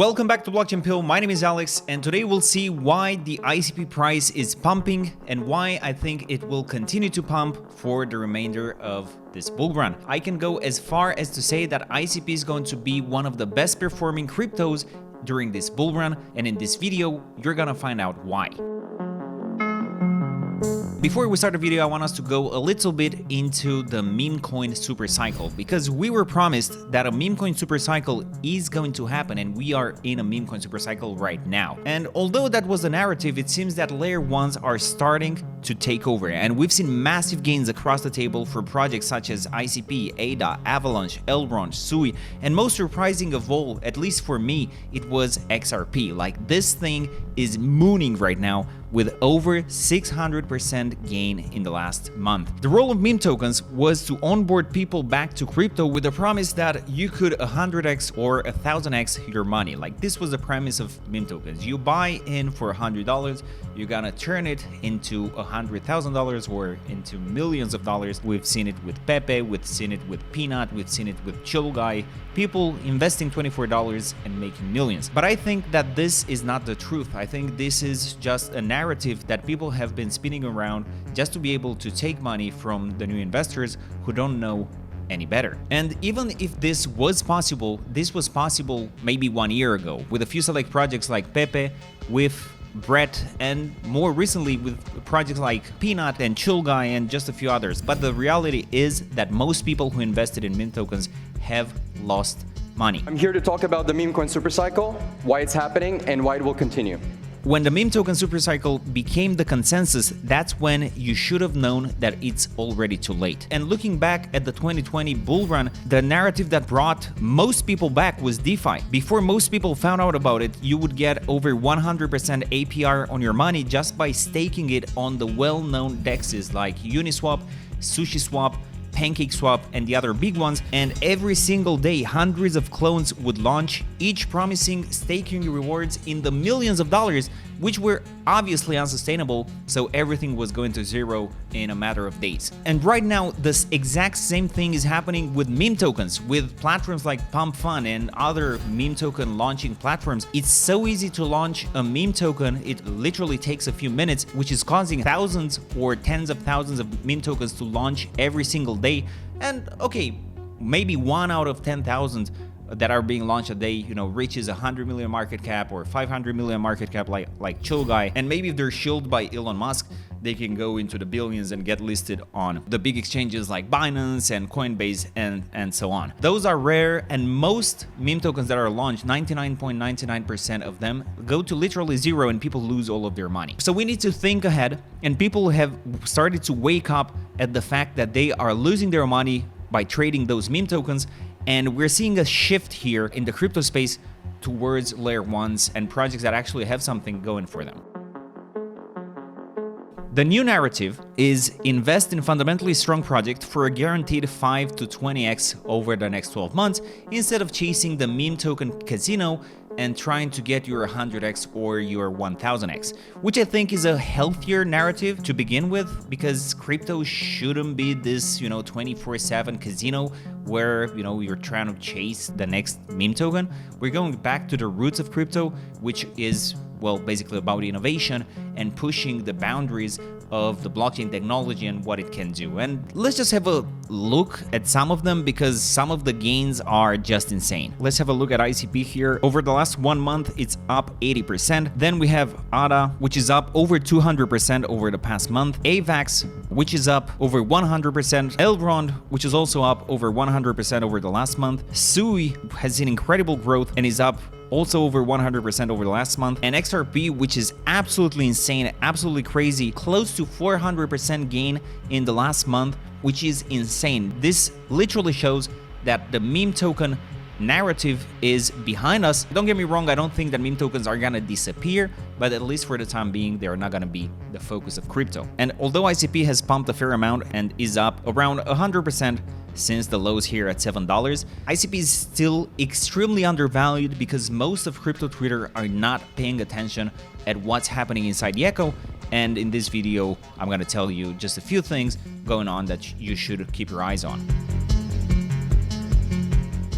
Welcome back to Blockchain Pill. My name is Alex, and today we'll see why the ICP price is pumping and why I think it will continue to pump for the remainder of this bull run. I can go as far as to say that ICP is going to be one of the best performing cryptos during this bull run, and in this video, you're gonna find out why. Before we start the video, I want us to go a little bit into the meme coin Supercycle, because we were promised that a meme coin Supercycle is going to happen, and we are in a meme coin Supercycle right now. And although that was the narrative, it seems that layer ones are starting to take over, and we've seen massive gains across the table for projects such as ICP, ADA, Avalanche, Elrond, Sui, and most surprising of all, at least for me, it was XRP. Like, this thing is mooning right now with over 600% gain in the last month. The role of meme tokens was to onboard people back to crypto with the promise that you could 100x or 1000x your money. Like, this was the premise of meme tokens. You buy in for $100, you're gonna turn it into $100,000 or into millions of dollars. We've seen it with Pepe, we've seen it with Peanut, we've seen it with Chill Guy. People investing $24 and making millions. But I think that this is not the truth. I think this is just a narrative that people have been spinning around just to be able to take money from the new investors who don't know any better. And even if this was possible maybe 1 year ago with a few select projects like Pepe, with Brett, and more recently with projects like Peanut and Chill Guy and just a few others. But the reality is that most people who invested in meme tokens have lost money. I'm here to talk about the meme coin Supercycle, why it's happening, and why it will continue. When the meme token Supercycle became the consensus, that's when you should have known that it's already too late. And looking back at the 2020 bull run, the narrative that brought most people back was DeFi. Before most people found out about it, you would get over 100% APR on your money just by staking it on the well-known DEXs like Uniswap, SushiSwap, PancakeSwap, and the other big ones, and every single day hundreds of clones would launch, each promising staking rewards in the millions of dollars, which were obviously unsustainable, so everything was going to zero in a matter of days. And right now, this exact same thing is happening with meme tokens, with platforms like bob.fun and other meme token launching platforms. It's so easy to launch a meme token, it literally takes a few minutes, which is causing thousands or tens of thousands of meme tokens to launch every single day. And okay, maybe 1 out of 10,000 that are being launched a day, reaches 100 million market cap or 500 million market cap like Chill Guy. And maybe if they're shielded by Elon Musk, they can go into the billions and get listed on the big exchanges like Binance and Coinbase and so on. Those are rare, and most meme tokens that are launched, 99.99% of them go to literally zero and people lose all of their money. So we need to think ahead, and people have started to wake up at the fact that they are losing their money by trading those meme tokens. And we're seeing a shift here in the crypto space towards layer ones and projects that actually have something going for them. The new narrative is invest in fundamentally strong project for a guaranteed 5 to 20x over the next 12 months instead of chasing the meme token casino and trying to get your 100x or your 1000x, which I think is a healthier narrative to begin with, because crypto shouldn't be this, 24/7 casino where, you're trying to chase the next meme token. We're going back to the roots of crypto, which is, well, basically about innovation and pushing the boundaries of the blockchain technology and what it can do. And let's just have a look at some of them, because some of the gains are just insane. Let's have a look at ICP here. Over the last 1 month, it's up 80%. Then we have ADA, which is up over 200% over the past month. AVAX, which is up over 100%. Elrond, which is also up over 100% over the last month. Sui has seen incredible growth and is up also over 100% over the last month. And XRP, which is absolutely insane, absolutely crazy, close to 400% gain in the last month, which is insane. This literally shows that the meme token narrative is behind us. Don't get me wrong, I don't think that meme tokens are gonna disappear, but at least for the time being, they are not gonna be the focus of crypto. And although ICP has pumped a fair amount and is up around 100% since the lows here at $7, ICP is still extremely undervalued because most of crypto Twitter are not paying attention at what's happening inside the echo. And in this video, I'm going to tell you just a few things going on that you should keep your eyes on.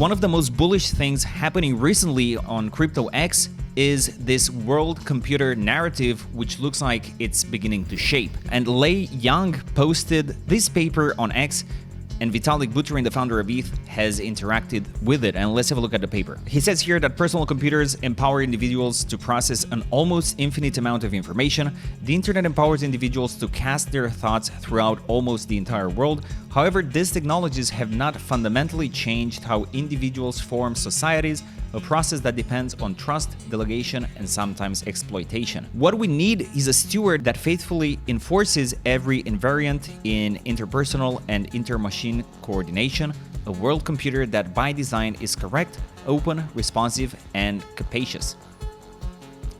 one of the most bullish things happening recently on Crypto X is this world computer narrative, which looks like it's beginning to shape. And Lei Yang posted this paper on X, and Vitalik Buterin, the founder of ETH, has interacted with it. And let's have a look at the paper. He says here that personal computers empower individuals to process an almost infinite amount of information. The internet empowers individuals to cast their thoughts throughout almost the entire world. However, these technologies have not fundamentally changed how individuals form societies, a process that depends on trust, delegation, and sometimes exploitation. What we need is a steward that faithfully enforces every invariant in interpersonal and inter-machine coordination, a world computer that by design is correct, open, responsive, and capacious.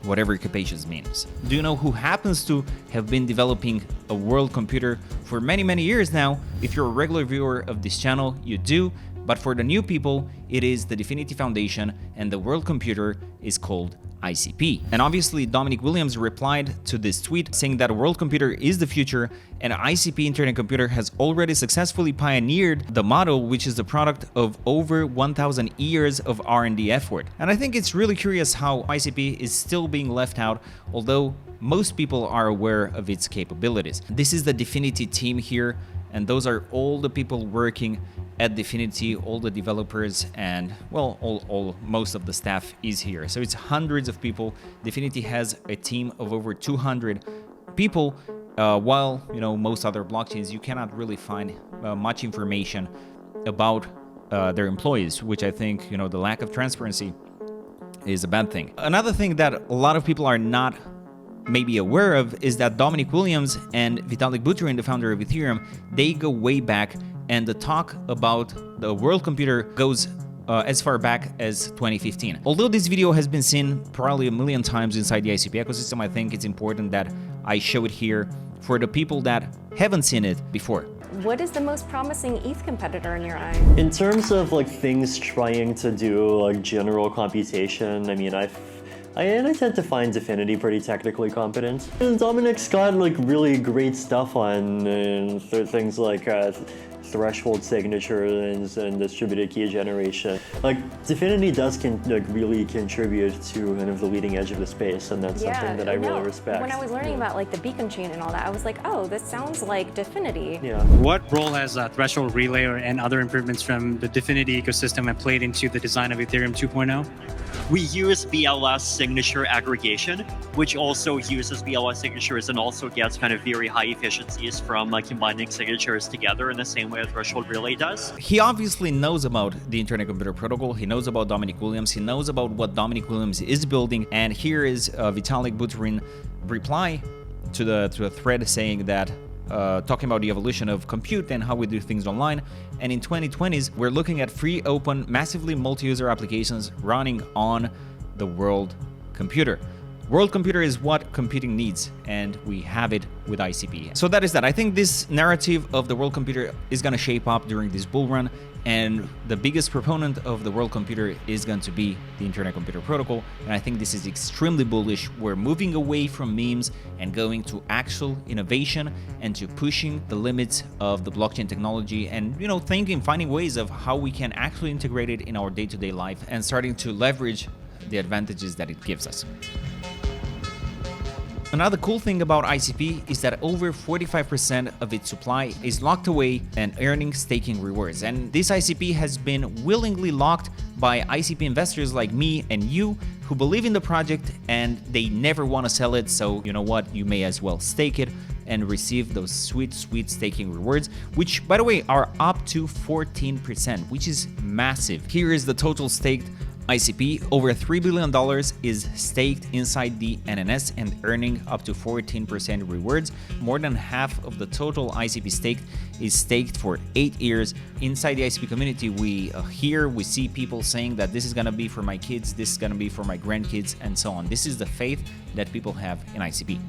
Whatever capacious means. Do you know who happens to have been developing a world computer for many, many years now? If you're a regular viewer of this channel, you do. But for the new people, it is the Dfinity Foundation, and the world computer is called ICP. And obviously, Dominic Williams replied to this tweet saying that a world computer is the future, and ICP Internet Computer has already successfully pioneered the model, which is the product of over 1,000 years of R&D effort. And I think it's really curious how ICP is still being left out, although most people are aware of its capabilities. This is the Dfinity team here, and those are all the people working at Dfinity, all the developers, and well, most of the staff is here. So it's hundreds of people. Dfinity has a team of over 200 people, while most other blockchains you cannot really find much information about their employees, which I think the lack of transparency is a bad thing. Another thing that a lot of people are not maybe aware of is that Dominic Williams and Vitalik Buterin, the founder of Ethereum, they go way back, and the talk about the world computer goes as far back as 2015. Although this video has been seen probably a million times inside the ICP ecosystem, I think it's important that I show it here for the people that haven't seen it before. What is the most promising ETH competitor in your eye? In terms of things trying to do general computation, I mean, I tend to find Dfinity pretty technically competent. And Dominic's got really great stuff on things like threshold signatures and distributed key generation. Dfinity does really contribute to kind of the leading edge of the space, and that's something that I really respect. When I was learning about the beacon chain and all that, I was like, oh, this sounds like Dfinity. Yeah. What role has threshold relay and other improvements from the Dfinity ecosystem have played into the design of Ethereum 2.0? We use BLS signature aggregation, which also uses BLS signatures and also gets kind of very high efficiencies from combining signatures together in the same way a threshold relay does. He obviously knows about the Internet Computer Protocol, he knows about Dominic Williams, he knows about what Dominic Williams is building, and here is Vitalik Buterin reply to the thread saying that talking about the evolution of compute and how we do things online. And in 2020s, we're looking at free, open, massively multi-user applications running on the world computer. World computer is what computing needs, and we have it with ICP. So that is that. I think this narrative of the world computer is going to shape up during this bull run, and the biggest proponent of the world computer is going to be the Internet Computer Protocol, and I think this is extremely bullish. We're moving away from memes and going to actual innovation and to pushing the limits of the blockchain technology, and finding ways of how we can actually integrate it in our day-to-day life and starting to leverage the advantages that it gives us. Another cool thing about ICP is that over 45% of its supply is locked away and earning staking rewards. And this ICP has been willingly locked by ICP investors like me and you who believe in the project and they never want to sell it. So you know what? You may as well stake it and receive those sweet staking rewards, which by the way are up to 14%, which is massive. Here is the total staked ICP. Over $3 billion is staked inside the NNS and earning up to 14% rewards. More than half of the total ICP staked is staked for 8 years. Inside the ICP community, we see people saying that this is going to be for my kids, this is going to be for my grandkids, and so on. This is the faith that people have in ICP.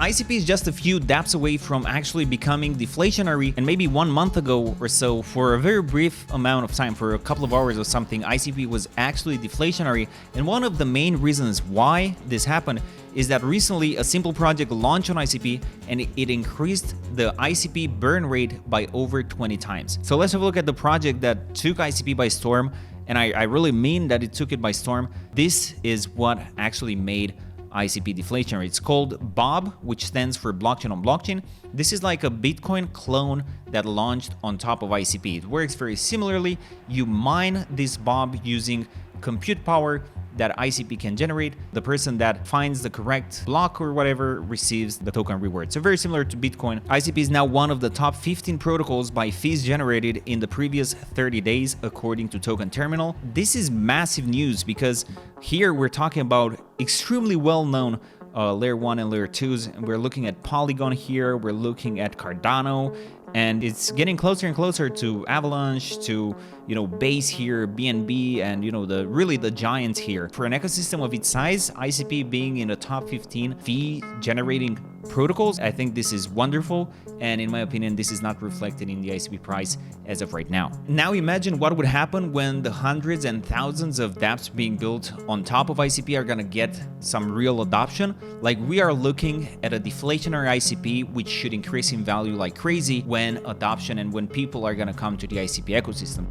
ICP is just a few dApps away from actually becoming deflationary, and maybe 1 month ago or so, for a very brief amount of time, for a couple of hours or something, ICP was actually deflationary. And one of the main reasons why this happened is that recently a simple project launched on ICP and it increased the ICP burn rate by over 20 times. So let's have a look at the project that took ICP by storm, and I really mean that it took it by storm. This is what actually made ICP deflationary. It's called Bob, which stands for blockchain on blockchain. This is like a Bitcoin clone that launched on top of ICP. It works very similarly. You mine this Bob using compute power that ICP can generate. The person that finds the correct block or whatever receives the token reward. So very similar to Bitcoin. ICP is now one of the top 15 protocols by fees generated in the previous 30 days, according to Token Terminal. This is massive news because here we're talking about extremely well-known layer 1 and layer 2s, and we're looking at Polygon here, we're looking at Cardano, and it's getting closer and closer to Avalanche, to, you know, Base here, BNB, and, you know, the giants here. For an ecosystem of its size, ICP being in the top 15 fee generating protocols, I think this is wonderful, and in my opinion, this is not reflected in the ICP price as of right now. Now imagine what would happen when the hundreds and thousands of dApps being built on top of ICP are gonna get some real adoption. Like, we are looking at a deflationary ICP, which should increase in value like crazy when adoption and when people are gonna come to the ICP ecosystem.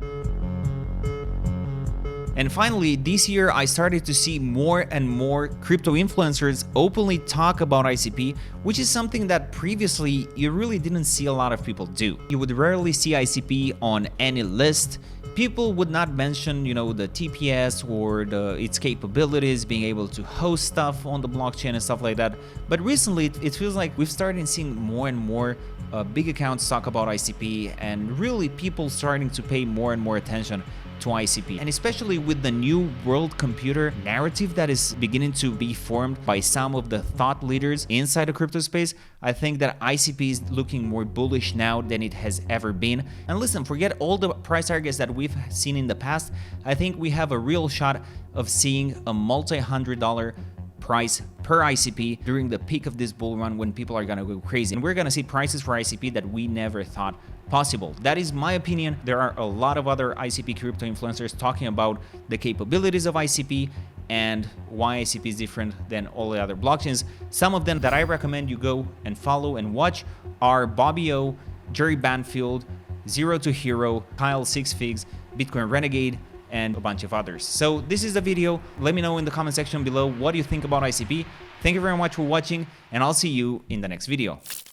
And finally, this year I started to see more and more crypto influencers openly talk about ICP, which is something that previously you really didn't see a lot of people do. You would rarely see ICP on any list. People would not mention, you know, the TPS or its capabilities, being able to host stuff on the blockchain and stuff like that. But recently, it feels like we've started seeing more and more big accounts talk about ICP, and really people starting to pay more and more attention to ICP. And especially with the new world computer narrative that is beginning to be formed by some of the thought leaders inside the crypto space, I think that ICP is looking more bullish now than it has ever been. And listen, forget all the price targets that we've seen in the past. I think we have a real shot of seeing a multi-$100 price per ICP during the peak of this bull run, when people are gonna go crazy. And we're gonna see prices for ICP that we never thought possible. That is my opinion. There are a lot of other ICP crypto influencers talking about the capabilities of ICP and why ICP is different than all the other blockchains. Some of them that I recommend you go and follow and watch are Bobby O, Jerry Banfield, Zero to Hero, Kyle Six Figs, Bitcoin Renegade, and a bunch of others. So this is the video. Let me know in the comment section below what you think about ICP. Thank you very much for watching, and I'll see you in the next video.